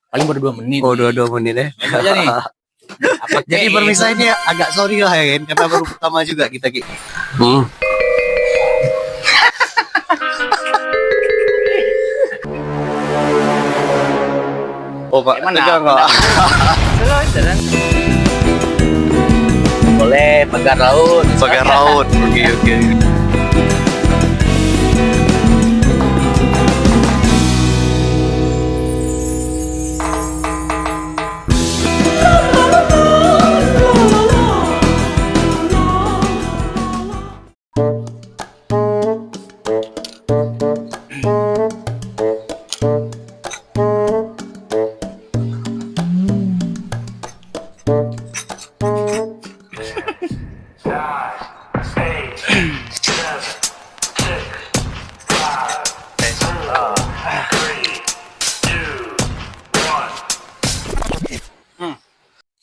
Paling baru 2 menit. Oh, 22 menit ya. Lanjut aja nih. Apa Jadi permisaannya agak sorry lah ya kan, karena baru pertama juga kita Ki. Oh Pak, Gimana? tegang nggak? Boleh pagar laut. Pagar laut. Oke.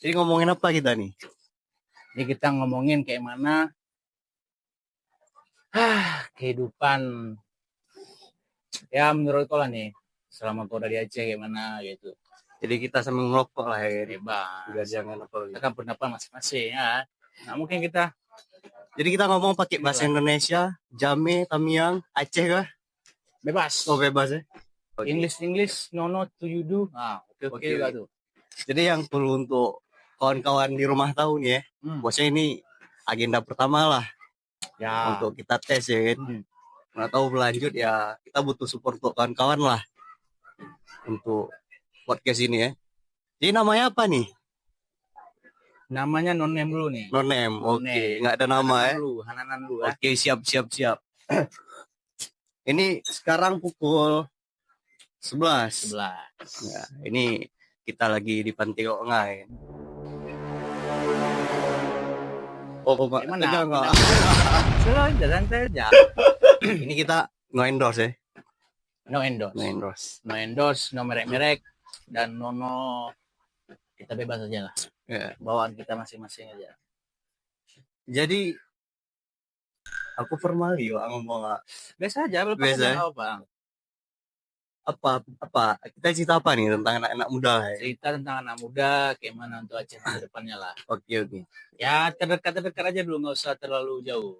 Jadi ngomongin apa kita nih? Jadi kita ngomongin kayak mana kehidupan ya menurut kau lah nih selama kau dari Aceh gimana gitu. Jadi kita sambil ngerokok lah ya. Bebas. Juga jangan apa. Kita kan pendapat masing-masing ya. Nah mungkin kita. Jadi kita ngomong pakai bahasa Indonesia, Jame, Tamiang, Aceh kah? Bebas. Oh bebas ya. Okay. English, no to you do. Oke juga tuh. Jadi yang perlu untuk kawan-kawan di rumah tahu nih ya, bosnya ini agenda pertama lah ya untuk kita tes ya kan. Nggak tahu berlanjut ya kita butuh support untuk kawan-kawan lah untuk podcast ini ya. Jadi namanya apa nih? Namanya no name dulu nih. No name, oke. Nggak ada nama ya. Hananan dulu. Oke, siap. Ini sekarang pukul 11. Ya, ini kita lagi di Pantai Ongai. Oh, Pak. Tegang nggak? Santai aja. Ini kita no endorse ya. No endorse, no merek-merek dan no kita bebas aja lah. Yeah. Bawaan kita masing-masing aja. Jadi aku formali Pak ngomong nggak? Biasa aja, biasa. Apa kita cerita apa nih tentang anak-anak muda ya? Cerita tentang anak muda kayak mana untuk Aceh ke depannya lah. Oke. Ya terdekat aja dulu, nggak usah terlalu jauh.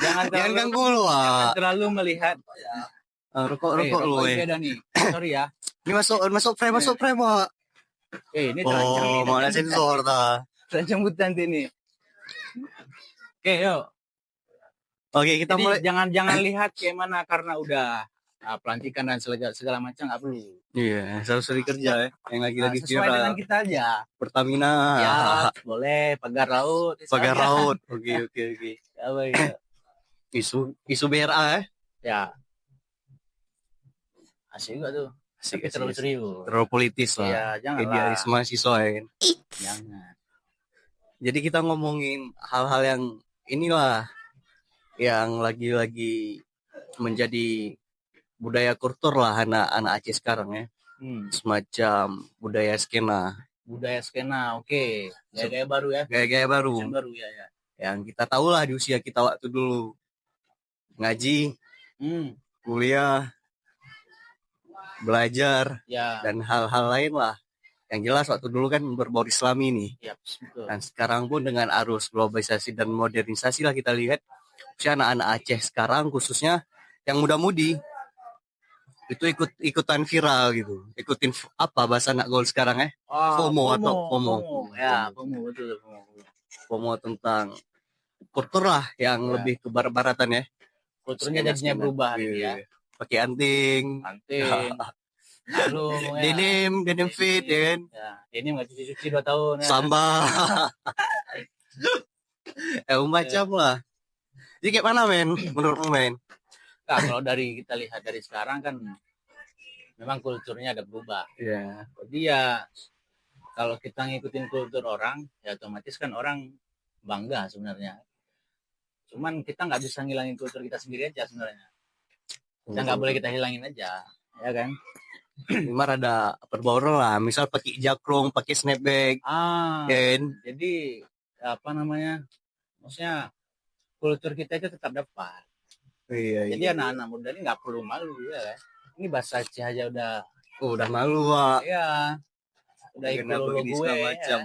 Jangan ganggu lu terlalu melihat rokok lu beda nih. Sorry ya. Ini masuk frame Pak. Ini terancam nih. Mana sensor ta. Terancam hutan ini. Oke, yuk. Oke, kita mulai. Jangan lihat kayak mana karena udah pelantikan dan segala macam nggak perlu. Iya, harus kerja ya. Yang lagi sesuai dengan kita aja. Pertamina. Ya, boleh pagar laut. Oke. Apa ya? Isu BRA ya. Asik juga tuh. Asik terlalu serius. Terlalu politis lah. Ya, jangan lah. Idealisme mahasiswa ya kan. Jangan. Jadi kita ngomongin hal-hal yang inilah yang lagi-lagi menjadi budaya kultur lah anak-anak Aceh sekarang ya. Semacam budaya skena. Oke. Gaya-gaya baru ya. Gaya-gaya baru. Ya. Yang kita tahu lah di usia kita waktu dulu. Ngaji, kuliah, belajar, dan hal-hal lain lah. Yang jelas waktu dulu kan berbau Islami nih. Betul. Dan sekarang pun dengan arus globalisasi dan modernisasi lah kita lihat usia anak-anak Aceh sekarang khususnya yang muda-mudi itu ikutan viral gitu. Ikutin apa bahasa anak gaul sekarang ya? FOMO. Ya, FOMO betul. FOMO tentang kultur lah yang lebih ke barat-baratan ya. Kulturnya jadinya berubah ya. Pakai anting. Lalu denim fit ya kan. Ya, denim enggak cuci 2 tahun ya. Sambal. Macam lah. Jadi kayak mana menurut men? Nah, kalau kita lihat dari sekarang kan memang kulturnya ada berubah. Iya. Jadi ya kalau kita ngikutin kultur orang, ya otomatis kan orang bangga sebenarnya. Cuman kita nggak bisa ngilangin kultur kita sendiri aja sebenarnya. Kita nggak boleh kita hilangin aja, ya kan? Memang ada perbauran lah, misal pakai jakrong, pakai snapback. Jadi apa namanya? Maksudnya kultur kita itu tetap dapat. Iya. Jadi anak-anak muda ini nggak perlu malu ya. Ini bahasa Aceh aja udah malu, Pak. Iya. Udah ikut lulu gue macam,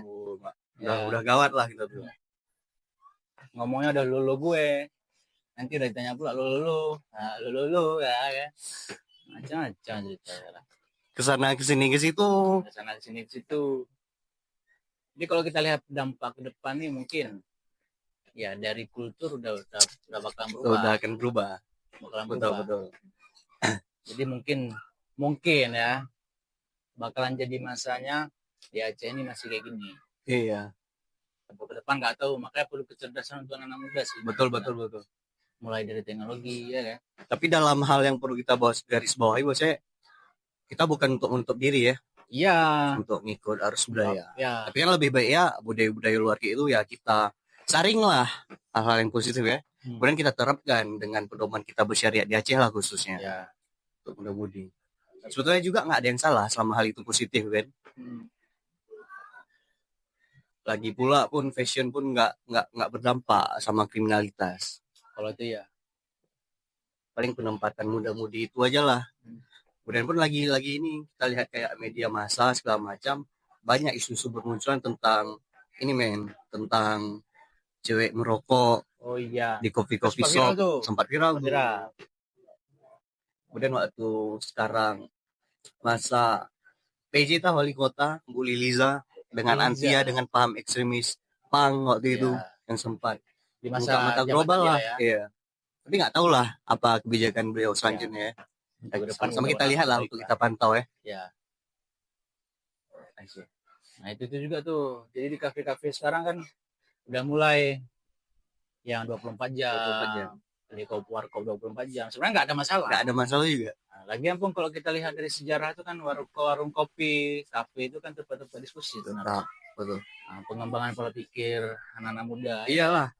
udah gawat lah kita tuh. Ngomongnya udah lulu gue. Nanti udah ditanya pula lulu ya kan. Macam-macam cerita lah. Kesana kesini ke situ. Jadi kalau kita lihat dampak ke depan nih mungkin ya dari kultur udah bakal berubah. Udah akan berubah. Betul. Jadi mungkin ya bakalan jadi masanya di Aceh ini masih kayak gini. Iya. Ke depan nggak tahu, makanya perlu kecerdasan untuk anak muda sih. Betul. Mulai dari teknologi ya kan. Tapi dalam hal yang perlu kita garis bawahi, bosnya kita bukan untuk menutup diri ya. Iya. Untuk ngikut arus budaya. Ya. Tapi kan lebih baik ya budaya-budaya luar itu ya kita saring lah hal-hal yang positif ya. Kemudian kita terapkan dengan pedoman kita bersyariat di Aceh lah khususnya. Ya. Untuk muda-mudi. Sebetulnya juga nggak ada yang salah selama hal itu positif kan. Lagi pula pun fashion pun nggak berdampak sama kriminalitas. Kalau itu ya. Paling penempatan muda-mudi itu aja lah. Kemudian pun lagi ini kita lihat kayak media massa segala macam banyak isu-isu bermunculan tentang ini tentang cewek merokok di kopi-kopi shop sempat viral. Kemudian waktu sekarang masa PJ wali kota Bu Liliza dengan Antia dengan paham ekstremis Pang waktu itu yang sempat di mata global lah ya. Tapi nggak tahu lah apa kebijakan beliau selanjutnya. Sama kita lihat lah untuk kita pantau ya. Nah itu juga tuh. Jadi di kafe-kafe sekarang kan udah mulai yang 24 jam. Di warkop 24 jam. Sebenarnya nggak ada masalah. Nggak ada masalah juga. Nah, lagian pun kalau kita lihat dari sejarah itu kan warung kopi, kafe itu kan tempat-tempat diskusi tuh. Betul. Nah, pengembangan pola pikir anak-anak muda. Iyalah.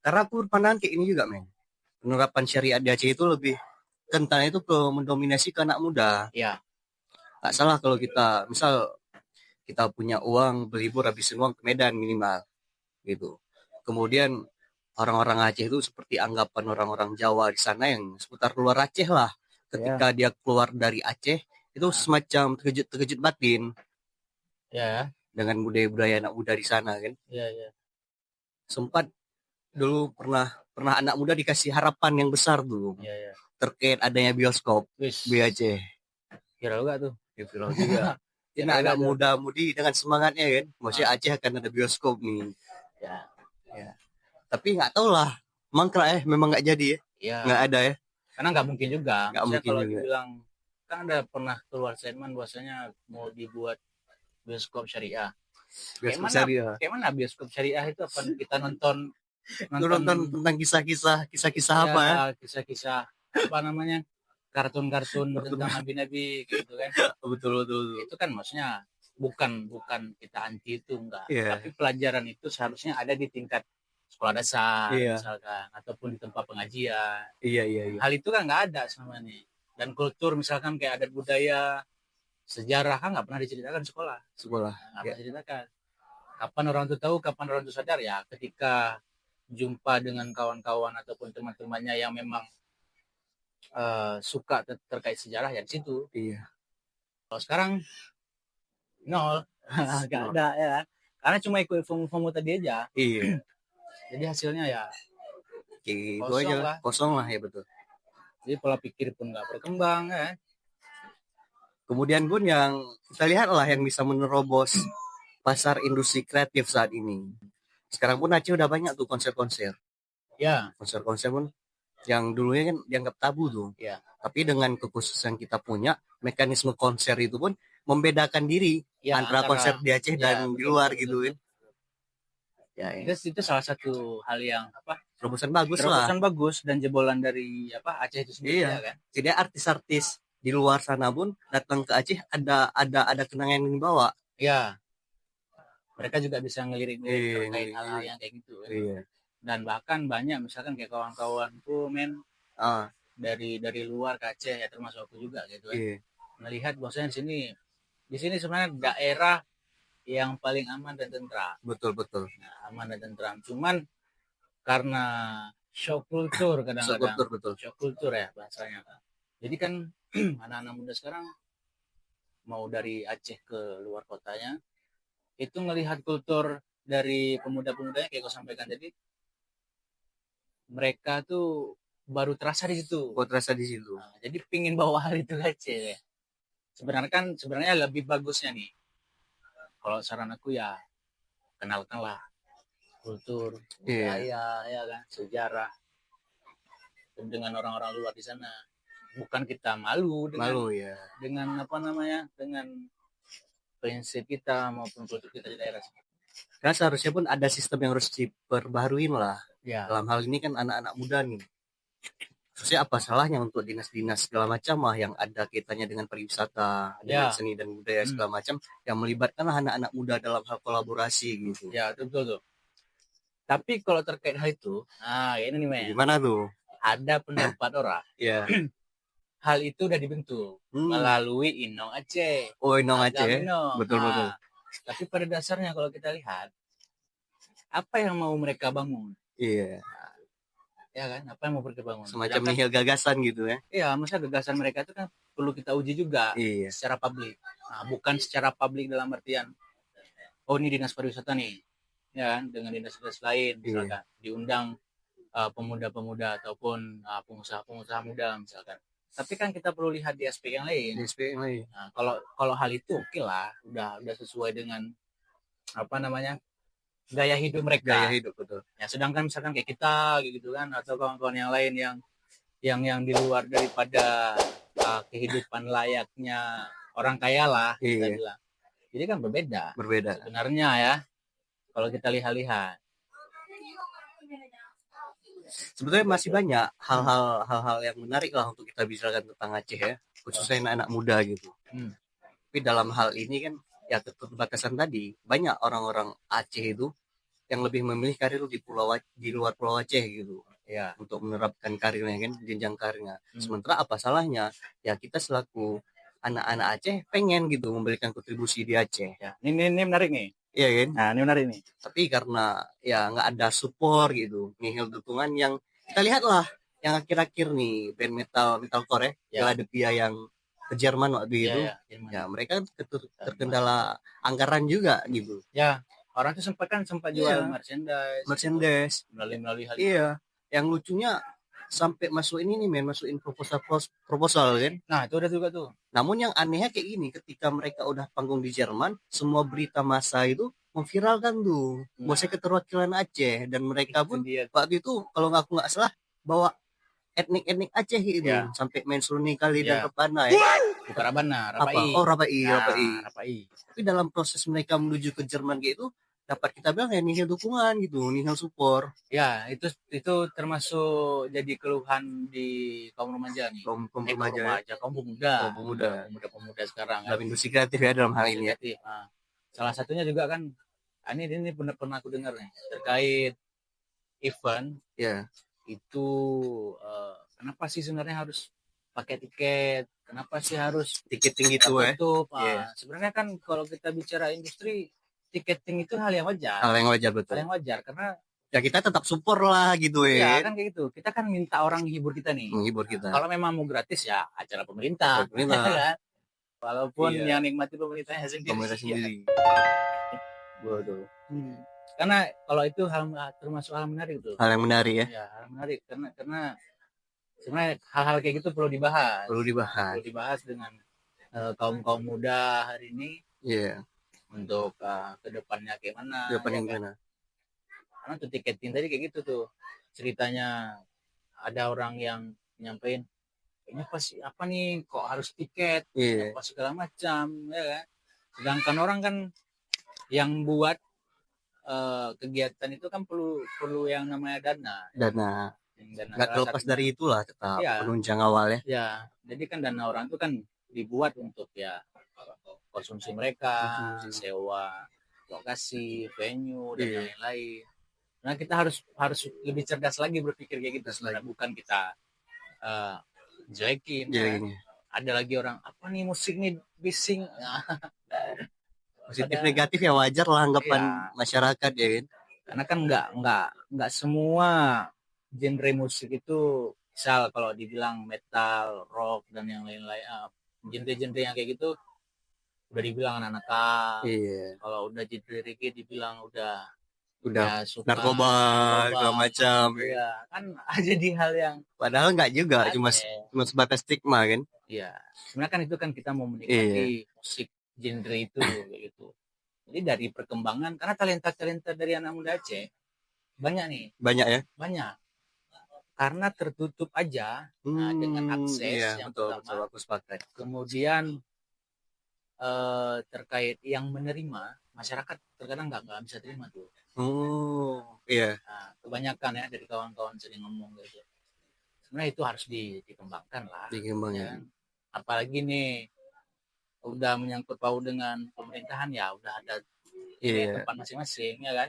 Karena aku pandangan kayak ini juga penerapan syariat di Aceh itu lebih kental itu ke mendominasi ke anak muda. Iya. Nggak salah kalau kita misal kita punya uang berlibur habisin uang ke Medan minimal gitu. Kemudian orang-orang Aceh itu seperti anggapan orang-orang Jawa di sana yang seputar luar Aceh lah. Ketika dia keluar dari Aceh itu semacam terkejut batin. Ya. Dengan budaya-budaya anak muda di sana kan. Iya. Sempat dulu pernah anak muda dikasih harapan yang besar dulu. Iya. Terkait adanya bioskop di Aceh. Viral juga tuh. Viral juga. Ini anak muda-mudi dengan semangatnya kan. Maksudnya Aceh akan ada bioskop nih. Ya. Tapi nggak tahu lah. Mangkrak memang nggak jadi ya. Iya. Nggak ada ya. Karena nggak mungkin juga. Nggak mungkin kalau juga. dibilang kan ada pernah keluar statement bahwasanya mau dibuat bioskop syariah. Bioskop syariah. Kayak mana bioskop syariah itu apa kita nonton tentang kisah-kisah apa ya? Kisah-kisah apa namanya? Kartun-kartun tentang nabi-nabi gitu kan. Betul. Itu kan maksudnya bukan kita anti itu enggak. Yeah. Tapi pelajaran itu seharusnya ada di tingkat sekolah dasar misalkan ataupun di tempat pengajian. Iya. Hal itu kan nggak ada selama ini. Dan kultur misalkan kayak adat budaya, sejarah kan nggak pernah diceritakan sekolah. Nggak pernah diceritakan. Kapan orang itu tahu, kapan orang itu sadar ya ketika jumpa dengan kawan-kawan ataupun teman-temannya yang memang suka terkait sejarah ya di situ. Iya. Kalau sekarang nol, nggak ada ya kan? Karena cuma ikut FOMO tadi aja. Iya. Jadi hasilnya ya itu aja lah. Kosong lah ya betul. Jadi pola pikir pun nggak berkembang ya. Kemudian pun yang kita lihat lah yang bisa menerobos pasar industri kreatif saat ini. Sekarang pun Aceh udah banyak tuh konser-konser. Ya. Konser-konser pun yang dulunya kan dianggap tabu tuh. Ya. Tapi dengan kekhususan kita punya, mekanisme konser itu pun membedakan diri antara konser di Aceh dan di luar gitu kan. Ya. Itu salah satu hal yang terobosan bagus dan jebolan dari Aceh itu sendiri ya kan. Jadi artis-artis di luar sana pun datang ke Aceh ada kenangan yang dibawa. Iya. Mereka juga bisa ngelirik terkait hal-hal yang kayak gitu. Iya. Dan bahkan banyak misalkan kayak kawan-kawanku dari luar ke Aceh ya termasuk aku juga gitu kan. Iya. Melihat bahwasanya di sini sebenarnya daerah yang paling aman dan tentram. Betul. Nah, aman dan tentram. Cuman karena shock culture Shock kadang-kadang. culture, betul. Shock culture ya bahasanya. Jadi kan anak-anak muda sekarang mau dari Aceh ke luar kotanya itu ngelihat kultur dari pemuda-pemudanya kayak kau sampaikan tadi, mereka tuh baru terasa di situ. Kok terasa di situ. Nah, jadi pingin bawa hal itu ke Aceh ya. Sebenarnya lebih bagusnya nih, kalau saran aku ya kenalkanlah kultur, budaya, ya kan, sejarah dengan orang-orang luar di sana. Bukan kita malu dengan apa namanya, dengan prinsip kita maupun kultur kita di daerah. Karena seharusnya pun ada sistem yang harus diperbaharuin lah. Ya. Dalam hal ini kan anak-anak muda nih. Maksudnya apa salahnya untuk dinas-dinas segala macam lah yang ada kaitannya dengan pariwisata, dengan seni dan budaya segala macam, yang melibatkan anak-anak muda dalam hal kolaborasi gitu. Ya, betul tuh. Tapi kalau terkait hal itu, ini nih, Men. Gimana tuh? Ada pendapat orang. Ya. Hal itu udah dibentuk melalui Inong Aceh. Oh, Inong Aceh. Betul. Tapi pada dasarnya kalau kita lihat, apa yang mau mereka bangun? Iya. Ya kan, apa yang mau mereka bangun? Semacam nihil gagasan gitu ya. Iya, maksudnya gagasan mereka itu kan perlu kita uji juga secara publik. Nah, bukan secara publik dalam artian, oh ini dinas pariwisata nih, ya kan, dengan dinas-dinas lain, misalkan diundang pemuda-pemuda ataupun pengusaha-pengusaha muda misalkan. Tapi kan kita perlu lihat di aspek yang lain. Nah, kalau hal itu oke lah, udah sesuai dengan apa namanya, gaya hidup mereka. Gaya hidup, betul. Ya, sedangkan misalkan kayak kita gitu kan, atau kawan-kawan yang lain yang di luar daripada kehidupan layaknya orang kaya lah, kita bilang. Jadi kan berbeda. Sebenarnya ya, kalau kita lihat-lihat. Sebetulnya masih banyak hal-hal yang menarik lah untuk kita bicarakan tentang Aceh ya, khususnya anak-anak muda gitu. Tapi dalam hal ini kan ya keterbatasan tadi, banyak orang-orang Aceh itu yang lebih memilih karir di luar Pulau Aceh gitu ya, untuk menerapkan karirnya kan, jenjang karirnya. Sementara apa salahnya ya kita selaku anak-anak Aceh pengen gitu memberikan kontribusi di Aceh ya. Ini menarik nih. Iya kan? Nah, ini menarik nih. Tapi karena ya nggak ada support gitu, nihil dukungan yang kita lihat lah yang akhir-akhir nih band metalcore ya, Philadelphia yang ke Jerman waktu itu, ya mereka terkendala anggaran juga gitu. Ya, orang tuh sempat jual merchandise melalui hal itu. Iya, yang lucunya sampai masukin proposal kan. Nah, itu udah juga tuh. Namun yang anehnya kayak gini, ketika mereka udah panggung di Jerman, semua berita massa itu memviralkan tuh bosnya keterwakilan Aceh, dan mereka pun waktu itu kalau nggak salah bawa etnik Aceh gitu, sampai main Seruni Kali dan Rapana ya. Bukan Rabana, Rapai. Tapi dalam proses mereka menuju ke Jerman gitu, dapat kita bilang ya nihil dukungan gitu, nihil support. Ya, itu termasuk jadi keluhan di kaum remaja nih. Kaum pemuda sekarang. Dalam industri kreatif ya dalam hal ini ya. Nah, salah satunya juga kan, ini pernah aku dengar nih terkait event. Ya. Itu kenapa sih sebenarnya harus pakai tiket? Kenapa sih harus tiketing gitu ya? Sebenarnya kan kalau kita bicara industri, tiketing itu hal yang wajar. Betul. Hal yang wajar karena ya kita tetap support lah gitu ya. Ya kan kayak gitu. Kita kan minta orang hibur kita nih. Menghibur kita. Kalau memang mau gratis ya acara pemerintah. Kan? Walaupun yang nikmati pemerintahnya sendiri. Betul. Karena kalau itu termasuk hal menarik tuh. Hal yang menarik ya. Ya, hal menarik karena sebenarnya hal-hal kayak gitu perlu dibahas. Perlu dibahas dengan kaum muda hari ini. Iya. Untuk kedepannya kayak mana? Karena tuh tiketing tadi kayak gitu tuh ceritanya, ada orang yang nyampein kayaknya pasti apa nih kok harus tiket, apa segala macam ya kan. Sedangkan orang kan yang buat kegiatan itu kan perlu yang namanya dana. Nggak terlepas dari itulah tetap penunjang awal ya. Ya, jadi kan dana orang itu kan dibuat untuk ya konsumsi mereka, sewa lokasi, venue dan lain-lain. Nah, kita harus lebih cerdas lagi berpikir kayak gitu. Bukan kita jelek-in. Ada lagi orang apa nih musik nih bising. Positif negatif ya wajar lah anggapan masyarakat ya kan. Karena kan nggak semua genre musik itu misal kalau dibilang metal, rock dan yang lain-lain, genre-genre yang kayak gitu udah dibilang anak-anak. Iya. Kalau udah genre reggae dibilang udah Udah ya suka narkoba segala macam. ya kan jadi hal yang Padahal nggak juga, cuma aneh. cuma sebatas stigma kan. Ya sebenarnya kan itu kan kita mau Iya. menikmati musik genre itu gitu. Jadi dari perkembangan karena talenta-talenta dari anak muda Aceh banyak nih, Banyak ya. banyak. Karena tertutup aja dengan akses Iya, yang betul betul, pertama, aku sepakat. kemudian terkait yang menerima masyarakat terkadang nggak bisa terima tuh. Oh iya. Nah, kebanyakan ya dari kawan-kawan sering ngomong gitu. Sebenarnya itu harus dikembangkan lah. Dikembangkan. Ya. Apalagi nih udah menyangkut paut dengan pemerintahan ya udah ada Iya. tempat masing-masing ya kan.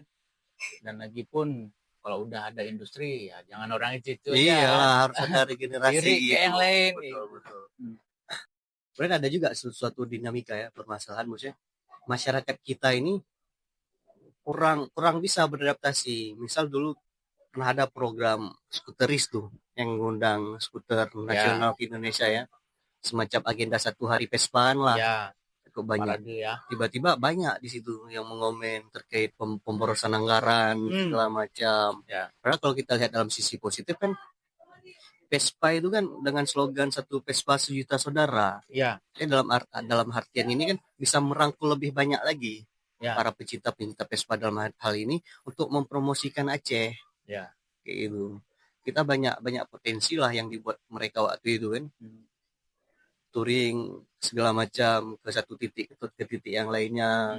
Dan lagi pun kalau udah ada industri ya jangan orang itu aja. Iyalah, harus ada regenerasi Diri kayak yang lain. Betul betul. Kemudian ada juga suatu dinamika ya, permasalahan maksudnya masyarakat kita ini kurang bisa beradaptasi. Misal dulu pernah ada program skuteris tuh yang ngundang skuter nasional ke Indonesia ya, semacam agenda 1 hari Vespaan lah. Ya. Cukup banyak. Ya. Tiba-tiba banyak di situ yang mengomen terkait pemborosan anggaran segala macam. Ya. Karena kalau kita lihat dalam sisi positif kan, Vespa itu kan dengan slogan satu Vespa sejuta saudara. Ya. Dalam artian ini kan bisa merangkul lebih banyak lagi para pecinta Vespa dalam hal ini untuk mempromosikan Aceh. Ya. Kayak gitu. Kita banyak potensi lah yang dibuat mereka waktu itu kan. Touring segala macam ke satu titik ke titik yang lainnya.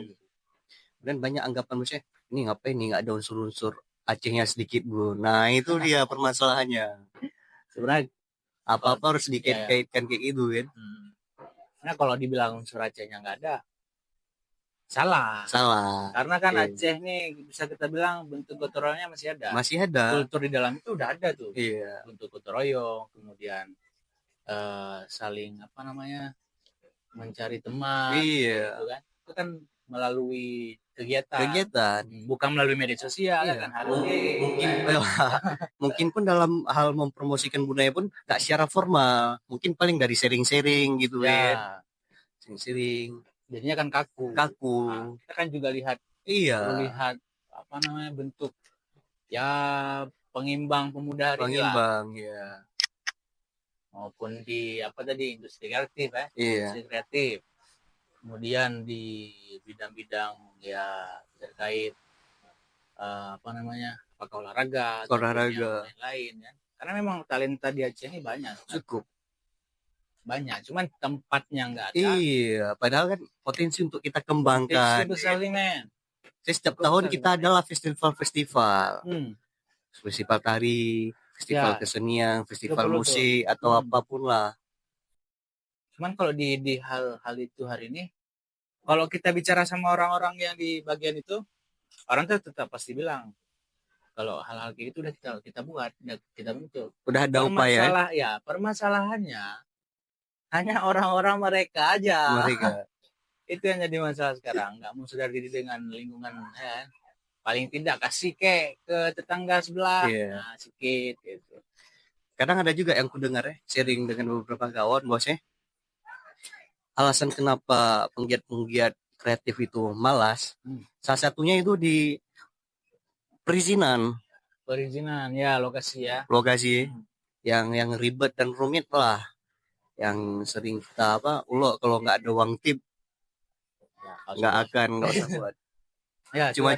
Dan banyak anggapan maksudnya ini ngapain nih nggak ada unsur-unsur Acehnya sedikit bro. Nah itu dia permasalahannya. Sebenarnya apa-apa harus dikait-kaitkan kayak gitu kan. Nah kalau dibilang unsur Acehnya nggak ada, salah. Karena kan Aceh nih bisa kita bilang bentuk gotong royongnya masih ada. Masih ada. Kultur di dalam itu udah ada tuh. Iya. Bentuk gotong royong, kemudian saling mencari teman. Iya. Gitu kan. Itu kan melalui kegiatan. Bukan melalui media sosial kan. Mungkin pun dalam hal mempromosikan budaya pun nggak secara formal. Mungkin paling dari sharing-sharing gitu ya. Sharing. Jadinya kan kaku. Nah, kita kan juga lihat bentuk ya pengimbang pemuda hari ini lah. Ya. Maupun di industri kreatif industri kreatif. Kemudian di bidang-bidang ya terkait olahraga lain-lain kan. Karena memang talenta di Aceh ini banyak. Cukup banyak, cuman tempatnya nggak ada. Iya, padahal kan potensi untuk kita kembangkan. Potensi besar nih, men. Setiap tahun kita adalah festival-festival. Festival tari, festival kesenian, festival musik atau apapun lah. Cuman kalau di hal itu hari ini, kalau kita bicara sama orang-orang yang di bagian itu, orang tuh tetap pasti bilang kalau hal-hal kayak itu udah kita buat, kita bentuk. Udah ada upaya. Ya, permasalahannya hanya orang-orang mereka aja. Itu yang jadi masalah sekarang. Nggak mau sadar diri dengan lingkungan. Paling tidak kasih ke tetangga sebelah. Nah, sedikit gitu. Kadang ada juga yang kudengar sharing dengan beberapa kawan bosnya. Alasan kenapa penggiat-penggiat kreatif itu malas. Salah satunya itu di perizinan ya, lokasi yang ribet dan rumit lah. Yang sering kita kalau nggak ada uang tip nggak usah buat. Cuma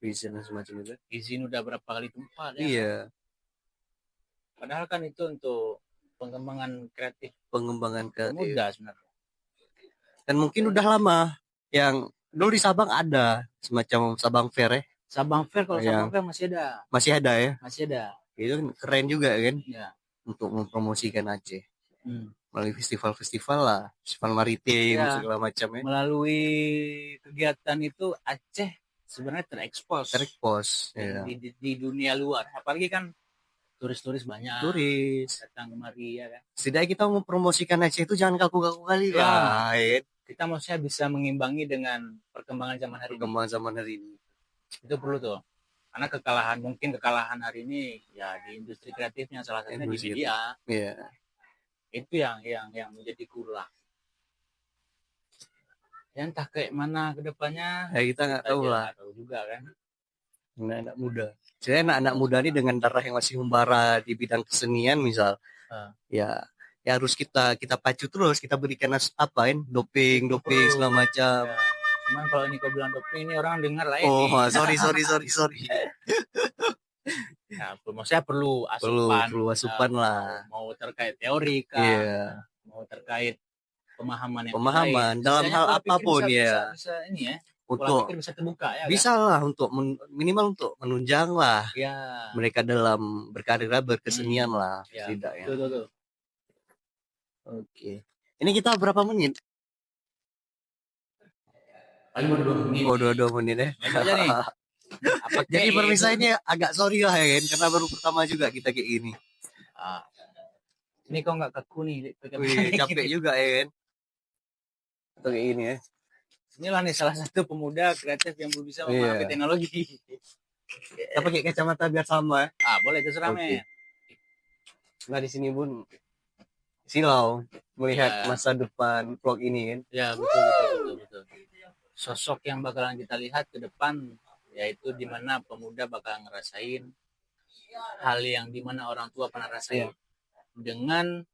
izin semacam itu. Izin udah berapa kali tumpah ya. Iya. Padahal kan itu untuk pengembangan kreatif muda sebenarnya. Dan mungkin udah lama yang dulu di Sabang ada semacam Sabang Fair ya. Sabang Fair Sabang Fair masih ada. Masih ada ya. Masih ada. Itu keren juga kan. Ya. Untuk mempromosikan Aceh melalui festival-festival lah, festival maritim segala macam ya. Melalui kegiatan itu Aceh sebenarnya terekspos di dunia luar, apalagi kan turis-turis banyak datang kemari ya kan. Setidaknya kita mempromosikan Aceh itu jangan kaku-kaku kali lah. Kita maksudnya bisa mengimbangi dengan perkembangan zaman hari ini. Itu perlu tuh, Karena mungkin kekalahan hari ini ya di industri kreatifnya, salah satunya di media. Itu yang menjadi kurang. Ya entah kayak mana ke depannya, ya kita nggak tahu lah. Tahu juga kan. Anak muda. Jadi anak muda ini dengan darah yang masih membara di bidang kesenian misal, ya harus kita pacu terus, kita berikan doping segala macam. Ya. Cuman kalau ini kau bilang doping, ini orang dengar lah ini. Oh, sorry. Ya, maksudnya perlu asupan. Perlu asupan lah. Mau terkait teori kah? Mau terkait pemahaman lain. Dalam hal apapun bisa ini ya. Untuk bisa terbuka ya. Bisa kan? Lah untuk minimal untuk menunjang lah. Ya. Mereka dalam berkarir berkesenian lah. Ya. Tidak ya. Betul. Oke. Ini kita berapa menit? Paling baru 2 menit. Oh, 22 menit ya. Jadi permisah ini agak sorry lah ya kan, karena baru pertama juga kita kayak gini. Ini kok nggak kaku nih. Capek juga ya kan. Atau kayak gini ya. Inilah nih salah satu pemuda kreatif yang belum bisa memahami teknologi. Kita pakai kacamata biar sama ya. Boleh terserah men. Nah di sini pun silau melihat masa depan vlog ini kan. Ya betul. Sosok yang bakalan kita lihat ke depan yaitu dimana pemuda bakal ngerasain hal yang dimana orang tua pernah rasain dengan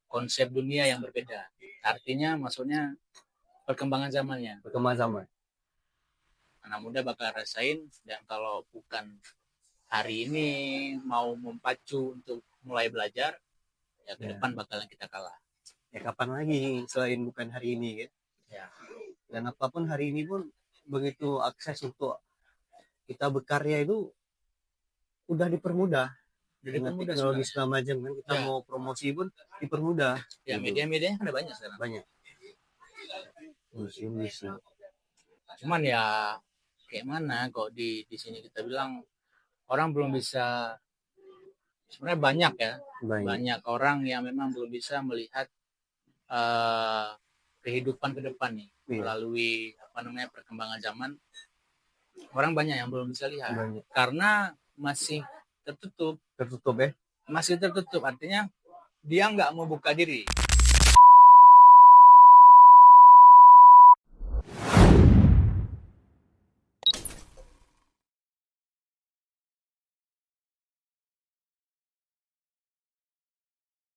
konsep dunia yang berbeda. Artinya maksudnya perkembangan zamannya. Anak muda bakal rasain, dan kalau bukan hari ini mau memacu untuk mulai belajar, ya ke depan bakalan kita kalah. Ya kapan lagi selain bukan hari ini kan? Ya. Dan apapun hari ini pun begitu akses untuk kita berkarya itu udah dipermudah. Dengan teknologi segala macam kan, kita mau promosi pun dipermudah. Ya media-media ada banyak sekarang. Banyak. Musim. Cuman ya kayak mana kok di sini kita bilang orang belum bisa, sebenarnya banyak orang yang memang belum bisa melihat kehidupan ke depan nih melalui perkembangan zaman. Orang banyak yang belum bisa lihat karena masih tertutup ya. Masih tertutup, artinya dia nggak mau buka diri.